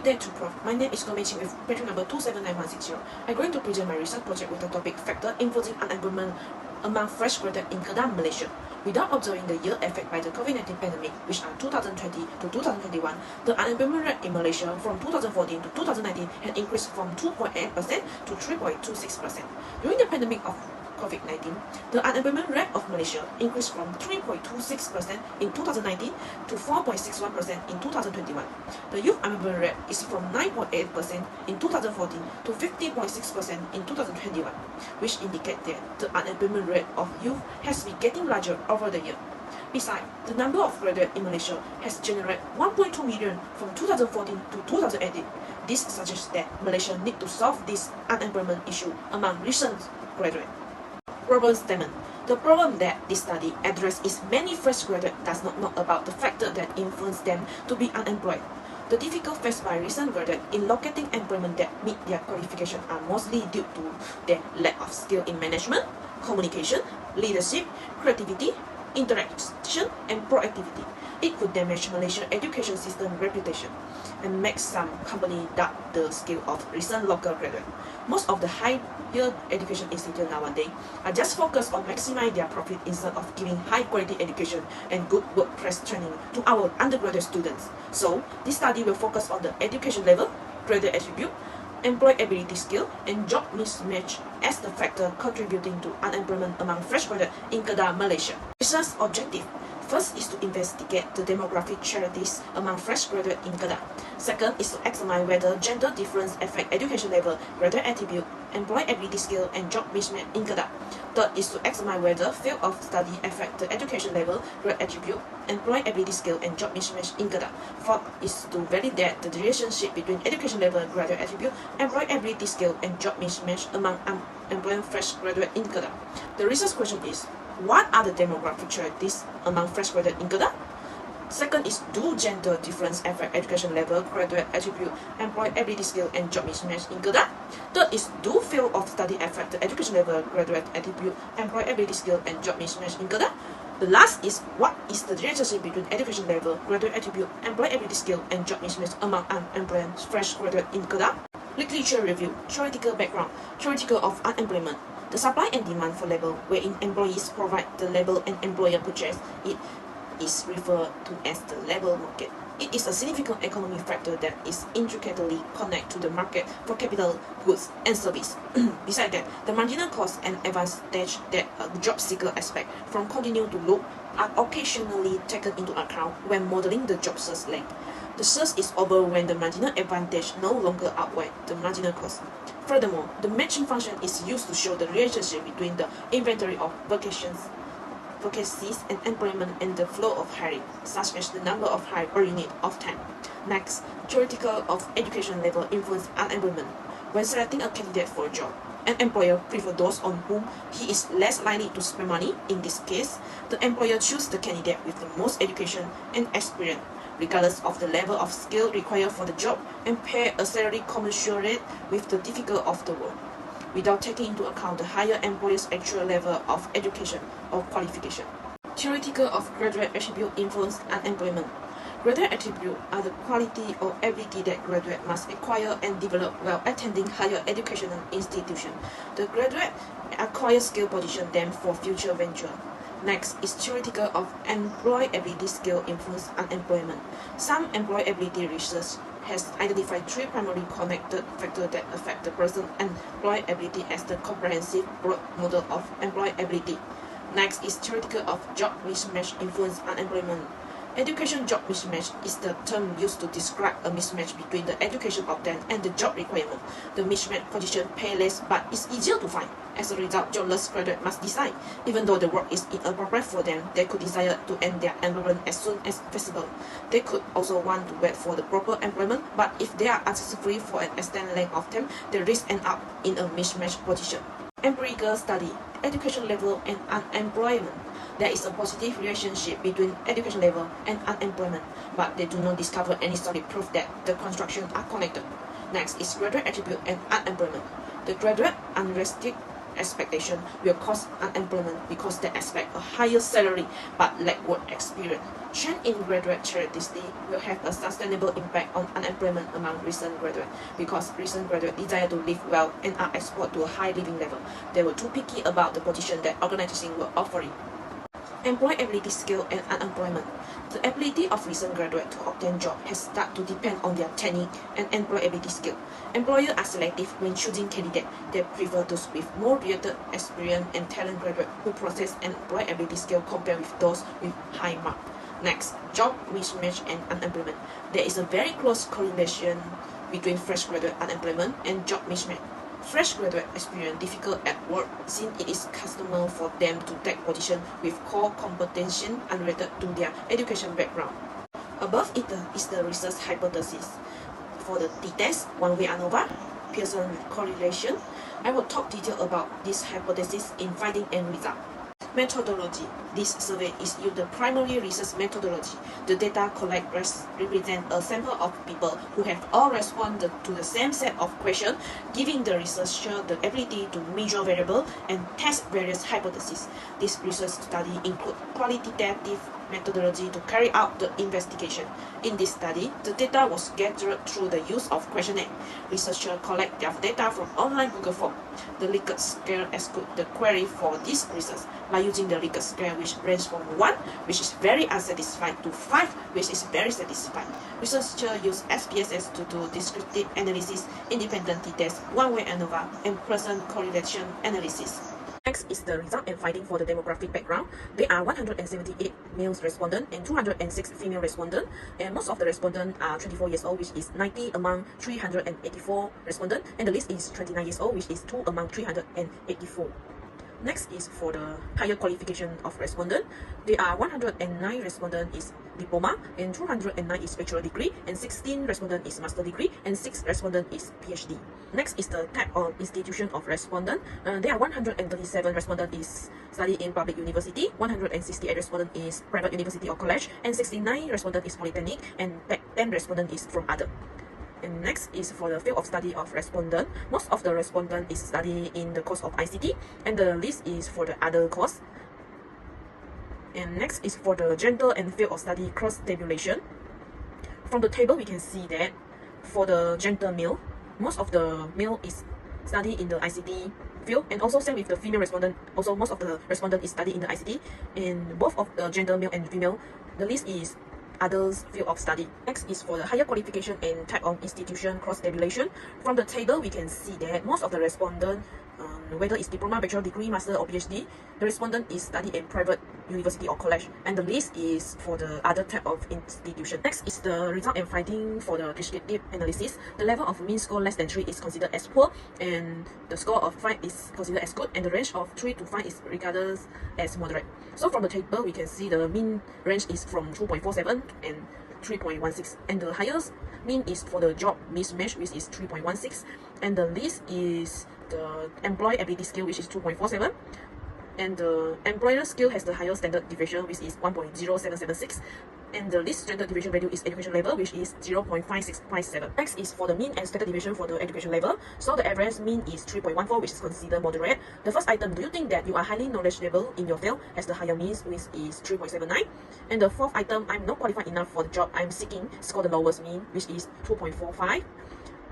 day 2 Prof. My name is Gomechi with paper number 279160. I'm going to present my research project with the topic Factor Influencing Unemployment among Fresh Graduates in Kedah, Malaysia. Without observing the year affected by the COVID-19 pandemic, which are 2020 to 2021, the unemployment rate in Malaysia from 2014 to 2019 had increased from 2.8% to 3.26%. During the pandemic of COVID-19, the unemployment rate of Malaysia increased from 3.26% in 2019 to 4.61% in 2021. The youth unemployment rate is from 9.8% in 2014 to 50.6% in 2021, which indicates that the unemployment rate of youth has been getting larger over the year. Besides, the number of graduates in Malaysia has generated 1.2 million from 2014 to 2018. This suggests that Malaysia needs to solve this unemployment issue among recent graduates. Problem statement. The problem that this study addresses is many fresh graduates does not know about the factor that influence them to be unemployed. The difficulties faced by recent graduates in locating employment that meet their qualifications are mostly due to their lack of skill in management, communication, leadership, creativity, interaction, and proactivity. It could damage Malaysia's education system reputation and make some companies doubt the skill of recent local graduates. Most of the higher education institutes nowadays are just focused on maximizing their profit instead of giving high-quality education and good workplace training to our undergraduate students. So, this study will focus on the education level, graduate attribute, employability skill, and job mismatch as the factor contributing to unemployment among fresh graduates in Kedah, Malaysia. Research objective. First is to investigate the demographic charities among fresh graduates in Kedah. Second is to examine whether gender difference affect education level, graduate attribute, employability skill, and job mismatch in Kedah. Third is to examine whether field of study affect the education level, grade attribute, employability skill, and job mismatch in Kedah. Fourth is to validate the relationship between education level, graduate attribute, employability skill, and job mismatch among unemployed fresh graduates in Kedah. The research question is, what are the demographic charities among fresh graduates in Kedah? Second is, do gender difference affect education level, graduate attribute, employability skill, and job mismatch in Kedah? Third is, do field of study affect the education level, graduate attribute, employability skill, and job mismatch in Kedah? The last is, what is the relationship between education level, graduate attribute, employability skill, and job mismatch among unemployed fresh graduates in Kedah? Literature review. Theoretical background. Theoretical of unemployment. The supply and demand for labor, wherein employees provide the labor and employer purchase it, is referred to as the labor market. It is a significant economic factor that is intricately connected to the market for capital, goods, and service. Besides that, the marginal cost and advantage that a job seeker expects from continue to look are occasionally taken into account when modeling the job search length. The search is over when the marginal advantage no longer outweighs the marginal cost. Furthermore, the matching function is used to show the relationship between the inventory of vacancies and employment and the flow of hiring, such as the number of hire per unit of time. Next, theoretical of education level influence unemployment. When selecting a candidate for a job, an employer prefers those on whom he is less likely to spend money. In this case, the employer chooses the candidate with the most education and experience, regardless of the level of skill required for the job, and pay a salary commensurate with the difficulty of the work, without taking into account the higher employer's actual level of education or qualification. Theoretical of graduate attribute influence unemployment. Graduate attributes are the quality or ability that graduate must acquire and develop while attending higher educational institution. The graduate acquire skill position them for future venture. Next is theoretical of employability skill influence unemployment. Some employability research has identified three primary connected factors that affect the person's employability as the comprehensive broad model of employability. Next is theoretical of job mismatch influence unemployment. Education job mismatch is the term used to describe a mismatch between the education obtained and the job requirement. The mismatched position pay less but is easier to find. As a result, jobless graduates must decide. Even though the work is inappropriate for them, they could desire to end their employment as soon as possible. They could also want to wait for the proper employment, but if they are unsuccessful for an extended length of time, they risk end up in a mismatched position. Empirical study, education level and unemployment. There is a positive relationship between education level and unemployment, but they do not discover any solid proof that the constructions are connected. Next is graduate attribute and unemployment. The graduate unrestricted expectation will cause unemployment because they expect a higher salary but lack work experience. Trend in graduate characteristics will have a sustainable impact on unemployment among recent graduates because recent graduates desire to live well and are exposed to a high living level. They were too picky about the position that organizations were offering. Employability skill and unemployment. The ability of recent graduates to obtain jobs has started to depend on their technique and employability skill. Employers are selective when choosing candidates. They prefer those with more related experience and talent graduates who possess employability skill compared with those with high mark. Next, job mismatch and unemployment. There is a very close correlation between fresh graduate unemployment and job mismatch. Fresh graduate experience difficult at work since it is customary for them to take position with core competency unrelated to their education background. Above it is the research hypothesis. For the t-test, one-way ANOVA, Pearson correlation, I will talk detail about this hypothesis in finding and result. Methodology. This survey is used the primary research methodology. The data collected represent a sample of people who have all responded to the same set of questions, giving the researcher the ability to measure variables and test various hypotheses. This research study includes qualitative methodology to carry out the investigation. In this study, the data was gathered through the use of questionnaire. Researchers collect their data from online Google Form. The Likert scale excludes the query for this research by using the Likert scale, which ranges from 1, which is very unsatisfied, to 5, which is very satisfied. Researchers use SPSS to do descriptive analysis, independent t-test, one-way ANOVA, and Pearson correlation analysis. Next is the result and finding for the demographic background. There are 178 male respondents and 206 female respondents, and most of the respondents are 24 years old, which is 90 among 384 respondents, and the least is 29 years old, which is 2 among 384. Next is for the higher qualification of respondent. There are 109 respondents is diploma, and 209 is bachelor degree, and 16 respondents is master degree, and 6 respondents is PhD. Next is the type of institution of respondent. There are 137 respondents is study in public university, 168 respondents is private university or college, and 69 respondents is polytechnic, and 10 respondents is from other. And next is for the field of study of respondent. Most of the respondent is studying in the course of ICT, and the list is for the other course. And next is for the gender and field of study cross tabulation. From the table we can see that for the gender male, most of the male is studying in the ICT field, and also same with the female respondent. Also most of the respondent is studying in the ICT. In both of the gender male and female, the list is others field of study. Next is for the higher qualification and type of institution cross tabulation. From the table we can see that most of the respondent, whether it's diploma, bachelor degree, master or PhD, the respondent is studying in private university or college, and the list is for the other type of institution. Next is the result and finding for the descriptive analysis. The level of mean score less than 3 is considered as poor, and the score of 5 is considered as good, and the range of 3 to 5 is regarded as moderate. So from the table we can see the mean range is from 2.47 and 3.16, and the highest mean is for the job mismatch, which is 3.16, and the least is the employability skill, which is 2.47, and the employer skill has the highest standard deviation, which is 1.0776, and the least standard deviation value is education level, which is 0.5657. Next is for the mean and standard deviation for the education level. So the average mean is 3.14, which is considered moderate. The first item, do you think that you are highly knowledgeable in your field, has the higher means, which is 3.79. And the fourth item, I'm not qualified enough for the job I'm seeking, score the lowest mean, which is 2.45.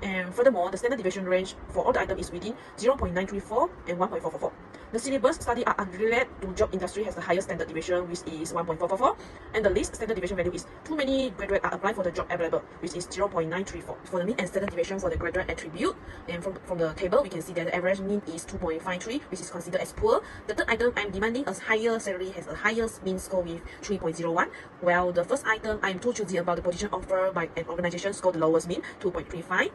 And furthermore, the standard deviation range for all the items is within 0.934 and 1.444. The syllabus study are unrelated to job industry has the highest standard deviation, which is 1.444, and the least standard deviation value is too many graduates are applying for the job available, which is 0.934. For the mean and standard deviation for the graduate attribute, and from the table we can see that the average mean is 2.53, which is considered as poor. The third item, I'm demanding a higher salary, has a highest mean score with 3.01, while the first item, I'm too choosy about the position offered by an organization, scored the lowest mean, 2.35.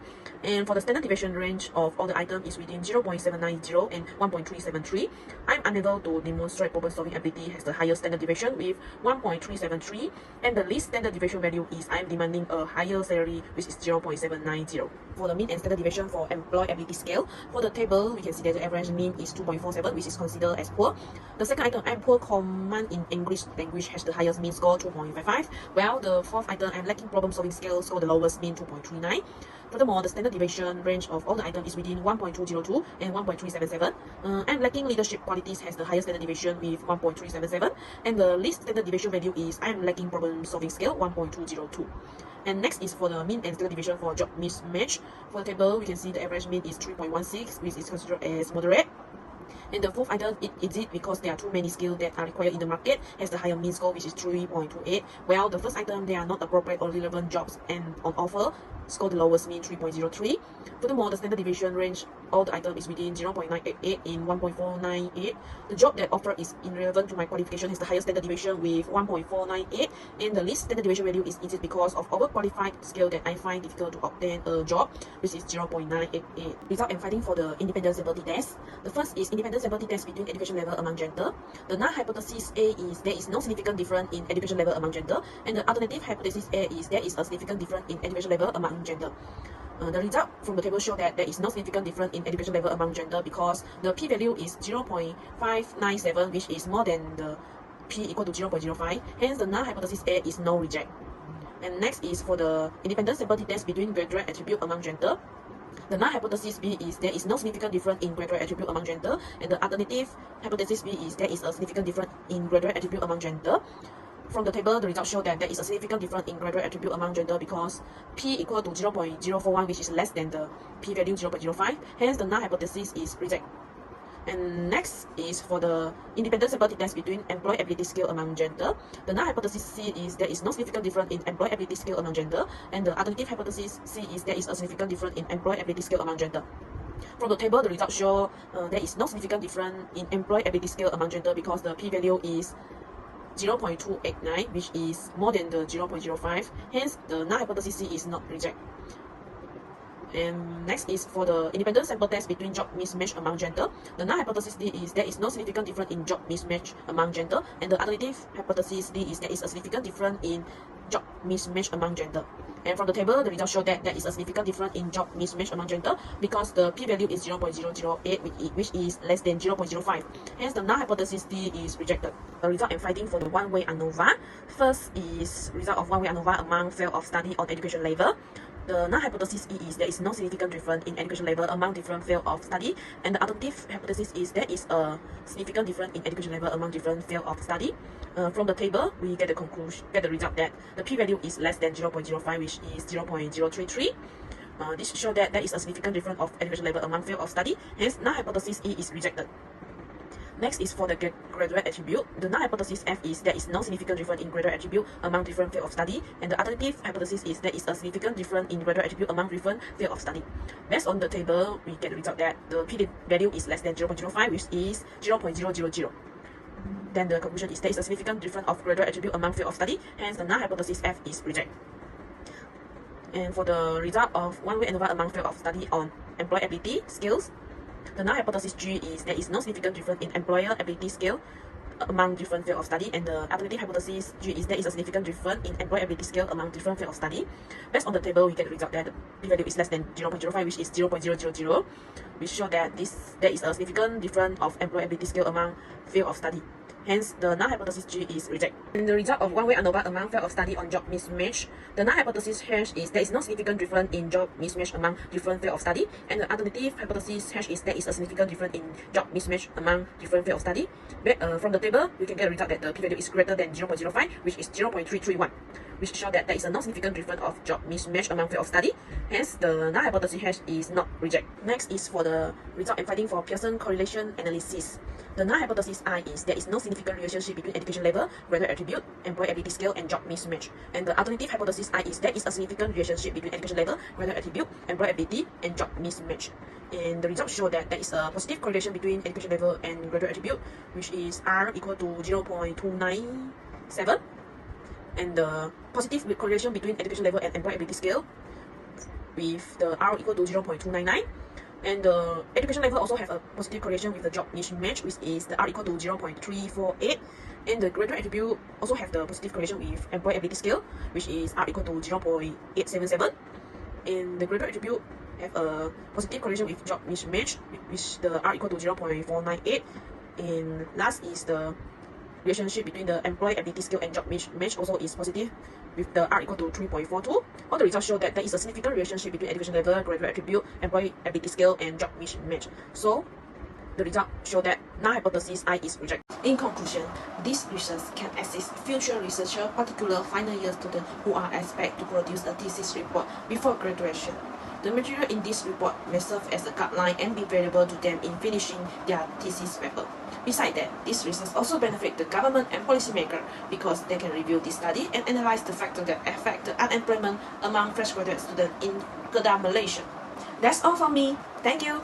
And for the standard deviation range of all the items is within 0.790 and 1.373. I'm unable to demonstrate problem solving ability has the highest standard deviation with 1.373, and the least standard deviation value is I'm demanding a higher salary, which is 0.790. for the mean and standard deviation for employability scale. For the table, we can see that the average mean is 2.47, which is considered as poor. The second item, I'm poor command in English language, has the highest mean score, 2.55. While the fourth item, I'm lacking problem solving skill, score the lowest mean, 2.39. Furthermore, the standard deviation range of all the items is within 1.202 and 1.377. I'm lacking leadership qualities, has the highest standard deviation with 1.377. And the least standard deviation value is I'm lacking problem solving skill, 1.202. And next is for the mean and standard deviation for job mismatch. For the table, we can see the average mean is 3.16, which is considered as moderate. And the fourth item, is it because there are too many skills that are required in the market, has the higher mean score, which is 3.28. While the first item, there are not appropriate or relevant jobs and on offer, score the lowest mean, 3.03. Furthermore, the standard deviation range, all the item is within 0.988 in 1.498. The job that offered is irrelevant to my qualification, has the highest standard deviation with 1.498. And the least standard deviation value is because of overqualified skill that I find difficult to obtain a job, which is 0.988. Result and finding for the independence ability test. The first is independence ability test between education level among gender. The null hypothesis A is there is no significant difference in education level among gender, and the alternative hypothesis A is there is a significant difference in education level among gender. The result from the table show that there is no significant difference in education level among gender because the p-value is 0.597, which is more than the p equal to 0.05. Hence, the null hypothesis A is no reject. And next is for the independence ability test between graduate attribute among gender. The null hypothesis B is there is no significant difference in graduate attribute among gender, and the alternative hypothesis B is there is a significant difference in graduate attribute among gender. From the table, the results show that there is a significant difference in graduate attribute among gender because p equal to 0.041, which is less than the p-value 0.05. Hence, the null hypothesis is reject. And next is for the independence ability test between employability scale among gender. The null hypothesis C is there is no significant difference in employability scale among gender, and the alternative hypothesis C is there is a significant difference in employability scale among gender. From the table, the results show there is no significant difference in employability scale among gender because the p-value is 0.289, which is more than the 0.05. Hence, the null hypothesis C is not reject. And next is for the independent sample test between job mismatch among gender. The null hypothesis D is there is no significant difference in job mismatch among gender, and the alternative hypothesis D is there is a significant difference in job mismatch among gender. And from the table, the results show that there is a significant difference in job mismatch among gender because the p-value is 0.008, which is less than 0.05. Hence, the null hypothesis D is rejected. The result and finding for the one-way ANOVA. First is result of one-way ANOVA among field of study on education level. The null hypothesis E is there is no significant difference in education level among different fields of study, and the alternative hypothesis is there is a significant difference in education level among different fields of study. From the table, we get the result that the p-value is less than 0.05, which is 0.033. This shows that there is a significant difference of education level among fields of study. Hence, null hypothesis E is rejected. Next is for the graduate attribute. The null hypothesis F is there is no significant difference in graduate attribute among different fields of study, and the alternative hypothesis is there is a significant difference in graduate attribute among different fields of study. Based on the table, we get the result that the p-value is less than 0.05, which is 0.000. Then the conclusion is there is a significant difference of graduate attribute among fields of study, hence the null hypothesis F is reject. And for the result of one-way ANOVA among fields of study on employability skills, the null hypothesis G is there is no significant difference in employability scale among different fields of study, and the alternative hypothesis G is there is a significant difference in employability scale among different fields of study. Based on the table, we get the result that the p-value is less than 0.05, which is 0.000, which show that there is a significant difference of employability scale among fields of study. Hence, the null hypothesis G is reject. And the result of one-way ANOVA among field of study on job mismatch. The null hypothesis H is there is no significant difference in job mismatch among different field of study, and the alternative hypothesis H is there is a significant difference in job mismatch among different field of study. But, from the table, we can get a result that the p-value is greater than 0.05, which is 0.331, which shows that there is a no significant difference of job mismatch among field of study. Hence, the null hypothesis H is not reject. Next is for the result and finding for Pearson correlation analysis. The null hypothesis I is there is no significant relationship between education level, graduate attribute, employability scale, and job mismatch. And the alternative hypothesis I is there is a significant relationship between education level, graduate attribute, employability, and job mismatch. And the results show that there is a positive correlation between education level and graduate attribute, which is R equal to 0.297, and the positive correlation between education level and employability scale with the R equal to 0.299. And the education level also have a positive correlation with the job mismatch, which is the R equal to 0.348. And the graduate attribute also have the positive correlation with employability scale, which is R equal to 0.877. And the graduate attribute have a positive correlation with job mismatch, which the R equal to 0.498. And last is the relationship between the employee ability skill and job mismatch also is positive with the R equal to 3.42. All the results show that there is a significant relationship between education level, graduate attribute, employee ability skill, and job mismatch. So the results show that null hypothesis I is rejected. In conclusion, this research can assist future researchers, particularly final year students who are expected to produce a thesis report before graduation. The material in this report may serve as a guideline and be valuable to them in finishing their thesis paper. Besides that, this research also benefits the government and policymakers because they can review this study and analyze the factors that affect the unemployment among fresh graduate students in Kedah, Malaysia. That's all from me. Thank you.